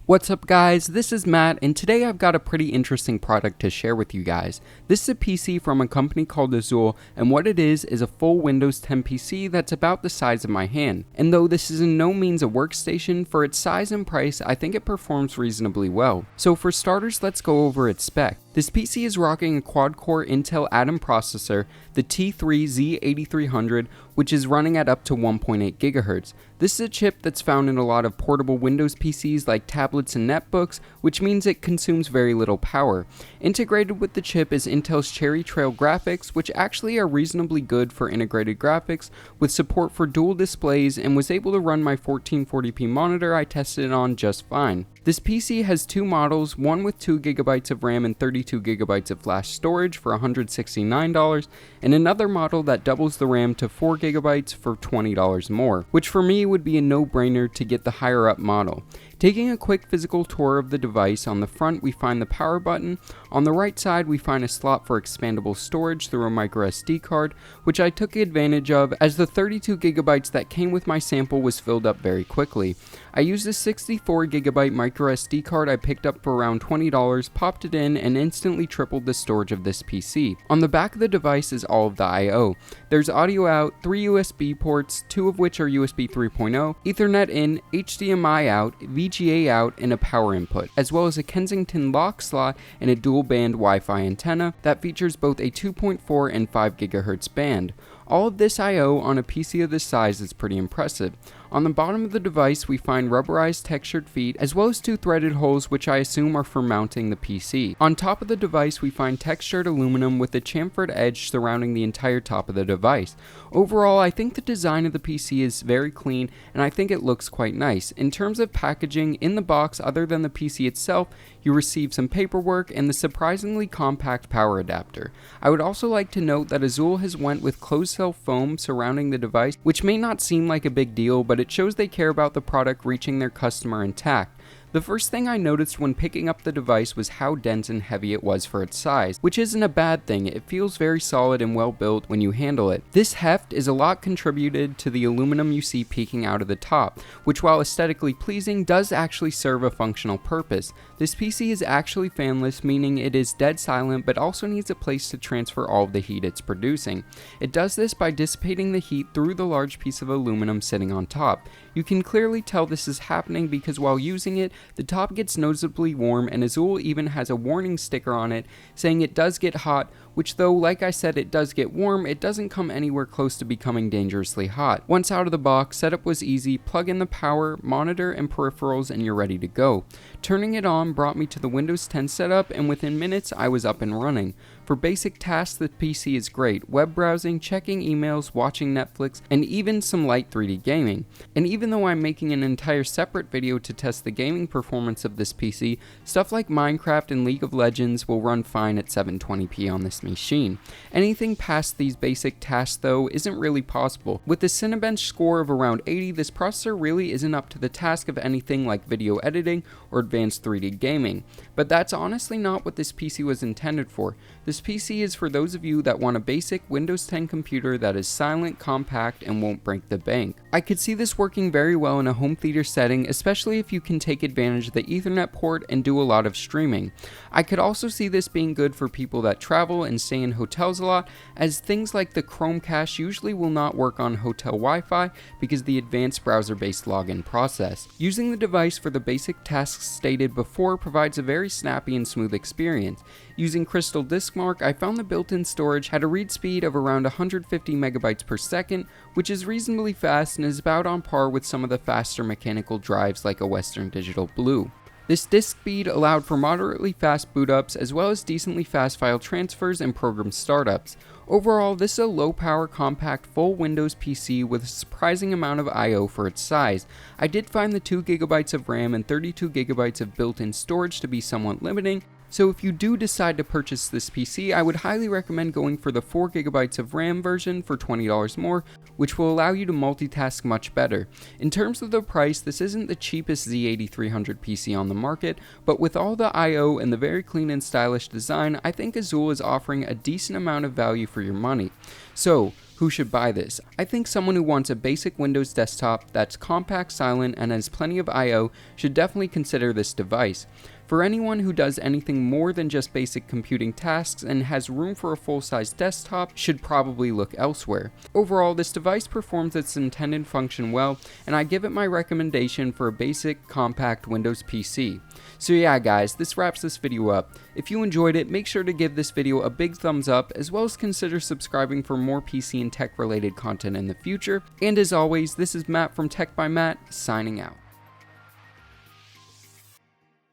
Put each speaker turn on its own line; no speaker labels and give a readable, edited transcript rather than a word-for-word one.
What's up guys, this is Matt, and today I've got a pretty interesting product to share with you guys. This is a PC from a company called Azulle, and what it is a full Windows 10 PC that's about the size of my hand. And though this is in no means a workstation, for its size and price, I think it performs reasonably well. So for starters, let's go over its spec. This PC is rocking a quad-core Intel Atom processor, the T3Z8300, which is running at up to 1.8 GHz. This is a chip that's found in a lot of portable Windows PCs like tablets and netbooks, which means it consumes very little power. Integrated with the chip is Intel's Cherry Trail graphics, which actually are reasonably good for integrated graphics, with support for dual displays, and was able to run my 1440p monitor I tested it on just fine. This PC has two models, one with 2GB of RAM and 32GB of flash storage for $169, and another model that doubles the RAM to 4GB for $20 more, which for me would be a no-brainer to get the higher up model. Taking a quick physical tour of the device, on the front we find the power button, on the right side we find a slot for expandable storage through a microSD card, which I took advantage of as the 32GB that came with my sample was filled up very quickly. I used a 64GB microSD card I picked up for around $20, popped it in, and instantly tripled the storage of this PC. On the back of the device is all of the I/O. There's audio out, 3 USB ports, 2 of which are USB 3.0, Ethernet in, HDMI out, VGA out, and a power input, as well as a Kensington lock slot and a dual band Wi-Fi antenna that features both a 2.4 and 5 GHz band. All of this I/O on a PC of this size is pretty impressive. On the bottom of the device we find rubberized textured feet as well as 2 threaded holes, which I assume are for mounting the PC. On top of the device we find textured aluminum with a chamfered edge surrounding the entire top of the device. Overall, I think the design of the PC is very clean and I think it looks quite nice. In terms of packaging, in the box, other than the PC itself, you receive some paperwork and the surprisingly compact power adapter. I would also like to note that Azulle has went with closed cell foam surrounding the device, which may not seem like a big deal, but it shows they care about the product reaching their customer intact. The first thing I noticed when picking up the device was how dense and heavy it was for its size, which isn't a bad thing. It feels very solid and well built when you handle it. This heft is a lot contributed to the aluminum you see peeking out of the top, which while aesthetically pleasing does actually serve a functional purpose. This PC is actually fanless, meaning it is dead silent but also needs a place to transfer all of the heat it's producing. It does this by dissipating the heat through the large piece of aluminum sitting on top. You can clearly tell this is happening because while using it, the top gets noticeably warm, and Azulle even has a warning sticker on it saying it does get hot, which though like I said it does get warm, it doesn't come anywhere close to becoming dangerously hot. Once out of the box, setup was easy. Plug in the power, monitor, and peripherals and you're ready to go. Turning it on brought me to the Windows 10 setup, and within minutes I was up and running. For basic tasks, the PC is great. Web browsing, checking emails, watching Netflix, and even some light 3D gaming. And even though I'm making an entire separate video to test the gaming performance of this PC, stuff like Minecraft and League of Legends will run fine at 720p on this machine. Anything past these basic tasks though isn't really possible. With a Cinebench score of around 80, this processor really isn't up to the task of anything like video editing or advanced 3D gaming. But that's honestly not what this PC was intended for. This PC is for those of you that want a basic Windows 10 computer that is silent, compact, and won't break the bank. I could see this working very well in a home theater setting, especially if you can take advantage of the Ethernet port and do a lot of streaming. I could also see this being good for people that travel and stay in hotels a lot, as things like the Chromecast usually will not work on hotel Wi-Fi because of the advanced browser-based login process. Using the device for the basic tasks stated before provides a very snappy and smooth experience. Using Crystal Disk Mark, I found the built-in storage had a read speed of around 150 megabytes per second, which is reasonably fast and is about on par with some of the faster mechanical drives like a Western Digital Blue. This disk speed allowed for moderately fast boot ups as well as decently fast file transfers and program startups. Overall, this is a low-power, compact, full Windows PC with a surprising amount of I/O for its size. I did find the 2GB of RAM and 32GB of built-in storage to be somewhat limiting, so if you do decide to purchase this PC, I would highly recommend going for the 4GB of RAM version for $20 more, which will allow you to multitask much better. In terms of the price, this isn't the cheapest Z8300 PC on the market, but with all the I/O and the very clean and stylish design, I think Azulle is offering a decent amount of value for your money. So, who should buy this? I think someone who wants a basic Windows desktop that's compact, silent, and has plenty of I/O should definitely consider this device. For anyone who does anything more than just basic computing tasks and has room for a full-size desktop should probably look elsewhere. Overall, this device performs its intended function well, and I give it my recommendation for a basic, compact Windows PC. So yeah guys, this wraps this video up. If you enjoyed it, make sure to give this video a big thumbs up, as well as consider subscribing for more PC and tech related content in the future. And as always, this is Matt from Tech by Matt, signing out.